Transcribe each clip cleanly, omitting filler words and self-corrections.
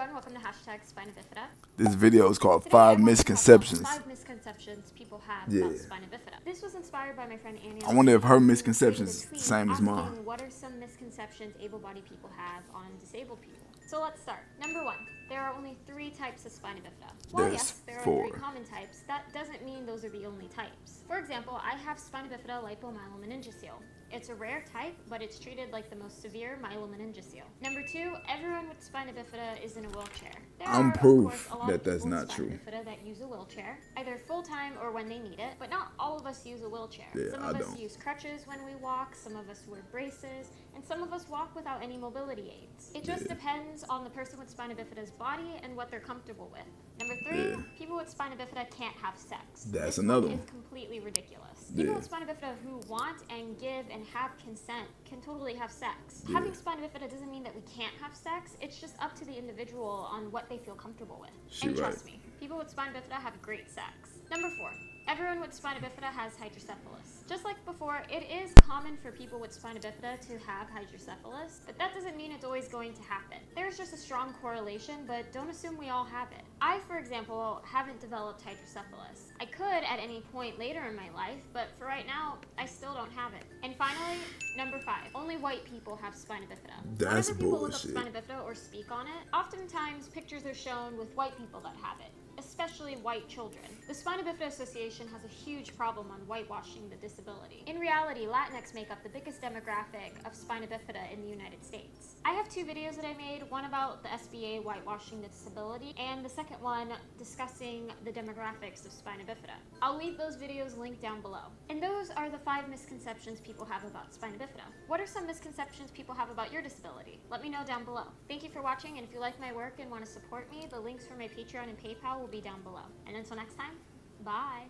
everyone, welcome to #spina bifida. This video is called Today, I 5 want to Misconceptions. talk about 5 misconceptions people have Yeah. about spina bifida. This was inspired by my friend Annie. I wonder if her who misconceptions created a the same tweet as mine. asking what are some misconceptions able-bodied people have on disabled people. So let's start. Number 1, there are only 3 types of spina bifida. While There's yes, there are 4. 3 common types, that doesn't mean those are the only types. For example, I have spina bifida lipomyelomeningocele. It's a rare type, but it's treated like the most severe myelomeningocele. Number 2, everyone with spina bifida is in a wheelchair. There I'm are, proof of course, a lot that of that's people not with spina true. bifida that use a wheelchair, either full-time or when they need it, but not all of us use a wheelchair. Yeah, Some I of us don't. use crutches when we walk, some of us wear braces, and some of us walk without any mobility aids. It just depends on the person with spina bifida's body and what they're comfortable with. Number 3, people with spina bifida can't have sex. That's This another one one. is completely ridiculous. Yeah. People with spina bifida who want and give and have consent can totally have sex. Yeah. Having spina bifida doesn't mean that we can't have sex. It's just up to the individual on what they feel comfortable with. And trust me, people with spina bifida have great sex. Number 4, everyone with spina bifida has hydrocephalus. Just like before, it is common for people with spina bifida to have hydrocephalus, but that doesn't mean it's always going to happen. There's just a strong correlation, but don't assume we all have it. I, for example, haven't developed hydrocephalus. I could at any point later in my life, but for right now, I still don't have it. And finally, number 5, only white people have spina bifida. That's Whenever people bullshit. look up spina bifida or speak on it, oftentimes pictures are shown with white people that have it, especially white children. The Spina Bifida Association has a huge problem on whitewashing the disability. In reality, Latinx make up the biggest demographic of spina bifida in the United States. I have 2 videos that I made, one about the SBA whitewashing the disability, and the second one discussing the demographics of spina bifida. I'll leave those videos linked down below. And those are the 5 misconceptions people have about spina bifida. What are some misconceptions people have about your disability? Let me know down below. Thank you for watching, and if you like my work and want to support me, the links for my Patreon and PayPal will be down below. And until next time, bye.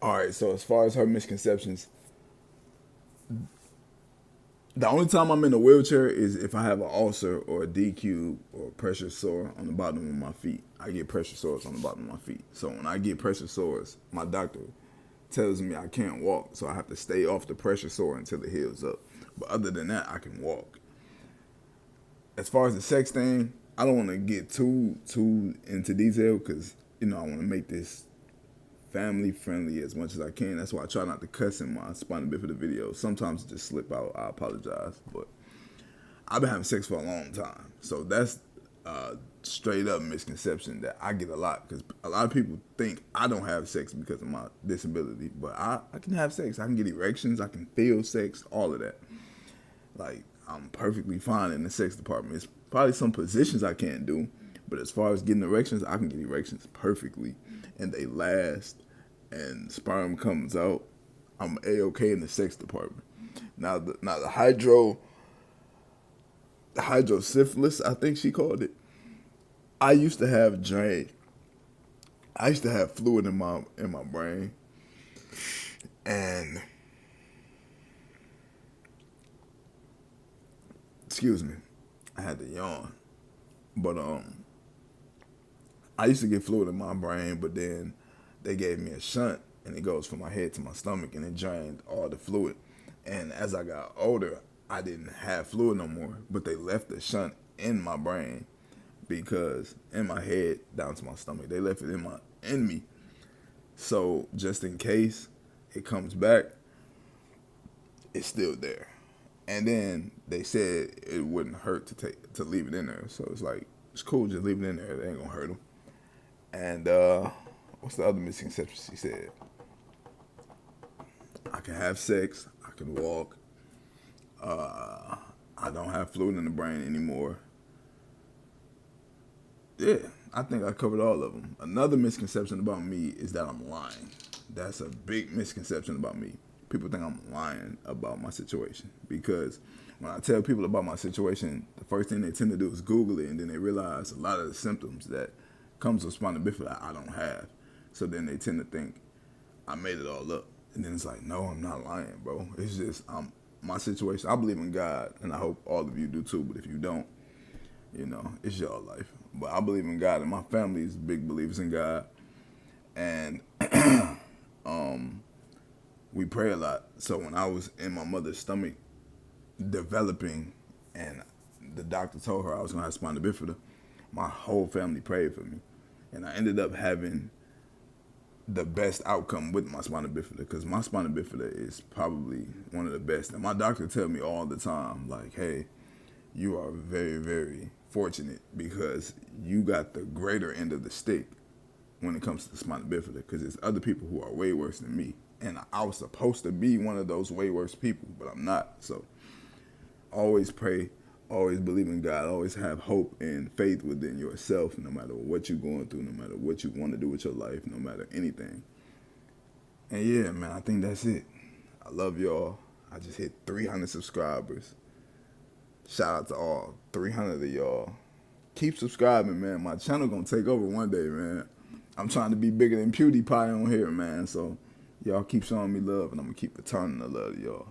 Alright, so as far as her misconceptions, the only time I'm in a wheelchair is if I have an ulcer or a DQ or a pressure sore on the bottom of my feet. I get pressure sores on the bottom of my feet. So when I get pressure sores, my doctor tells me I can't walk, so I have to stay off the pressure sore until it heals up. But other than that, I can walk. As far as the sex thing, I don't want to get too into detail because, I want to make this family friendly as much as I can. That's why I try not to cuss in my spina bifida videos. Sometimes it just slip out. I apologize. But I've been having sex for a long time. So that's a straight up misconception that I get a lot, because a lot of people think I don't have sex because of my disability. But I can have sex. I can get erections. I can feel sex. All of that. Like, I'm perfectly fine in the sex department. It's probably some positions I can't do. But as far as getting erections, I can get erections perfectly. And they last, and sperm comes out. I'm A-okay in the sex department. Now the hydrocephalus, I think she called it. I used to have fluid in my brain, and excuse me, I had to yawn. But I used to get fluid in my brain, but then they gave me a shunt, and it goes from my head to my stomach, and it drained all the fluid. And as I got older, I didn't have fluid no more, but they left the shunt in my brain, because in my head down to my stomach, they left it in me. So just in case it comes back, it's still there. And then they said it wouldn't hurt to leave it in there. So it's like, it's cool, just leave it in there. It ain't gonna hurt them. And what's the other misconception she said? I can have sex. I can walk. I don't have fluid in the brain anymore. Yeah, I think I covered all of them. Another misconception about me is that I'm lying. That's a big misconception about me. People think I'm lying about my situation, because when I tell people about my situation, the first thing they tend to do is Google it, and then they realize a lot of the symptoms that comes with spina bifida I don't have. So then they tend to think I made it all up. And then it's like, no, I'm not lying, bro. It's just my situation. I believe in God, and I hope all of you do too. But if you don't, it's your life. But I believe in God, and my family is big believers in God. And we pray a lot. So when I was in my mother's stomach developing, and the doctor told her I was going to have spina bifida, my whole family prayed for me. And I ended up having the best outcome with my spina bifida, because my spina bifida is probably one of the best. And my doctor tell me all the time, like, hey, you are very, very fortunate because you got the greater end of the stick when it comes to the spina bifida, because there's other people who are way worse than me. And I was supposed to be one of those way worse people, but I'm not. So always pray, always believe in God, always have hope and faith within yourself, no matter what you're going through, no matter what you want to do with your life, no matter anything. And yeah, man, I think that's it. I love y'all. I just hit 300 subscribers. Shout out to all 300 of y'all. Keep subscribing, man. My channel gonna take over one day, man. I'm trying to be bigger than PewDiePie on here, man. So y'all keep showing me love, and I'm gonna keep returning the love to y'all.